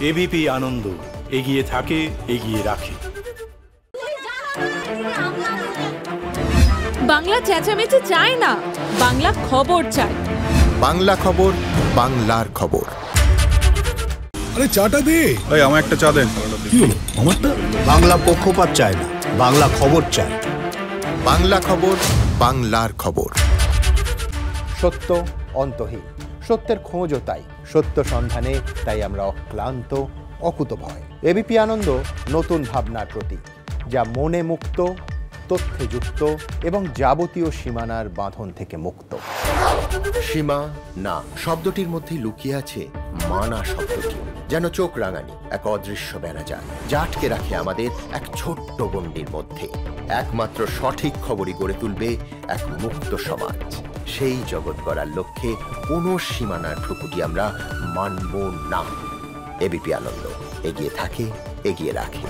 ABP আনন্দ, এগিয়ে থাকে, এগিয়ে রাখে। বাংলা চেঁচামেচি চায় না, বাংলা খবর চায়। বাংলা খবর, বাংলার খবর। আরে চাটা দে। ভাই আমার একটা চা দেন। কি হলো আমারটা? বাংলা পক্ষপাত চায় না, বাংলা খবর চায়। বাংলা খবর, বাংলার খবর। সত্য অন্তহীন, সত্যের খোঁজও তাই, সত্য সন্ধানে তাই আমরা অক্লান্ত, অকুতভয়। এবিপি আনন্দ নতুন ভাবনার প্রতীক, যা মনে মুক্ত, তথ্যে যুক্ত এবং যাবতীয় সীমানার বাঁধন থেকে মুক্ত। সীমা না শব্দটির মধ্যে লুকিয়ে আছে মানা শব্দটি, যেন চোখ রাঙানি এক অদৃশ্য বেড়াজাল, যা আটকে রাখে আমাদের এক ছোট্ট গণ্ডির মধ্যে। একমাত্র সঠিক খবরই গড়ে তুলবে এক মুক্ত সমাজ। সেই জগৎ গড়ার লক্ষ্যে কোনো সীমানার ঠুকুটি আমরা মানব না। এবিপি আনন্দ, এগিয়ে থাকে, এগিয়ে রাখে।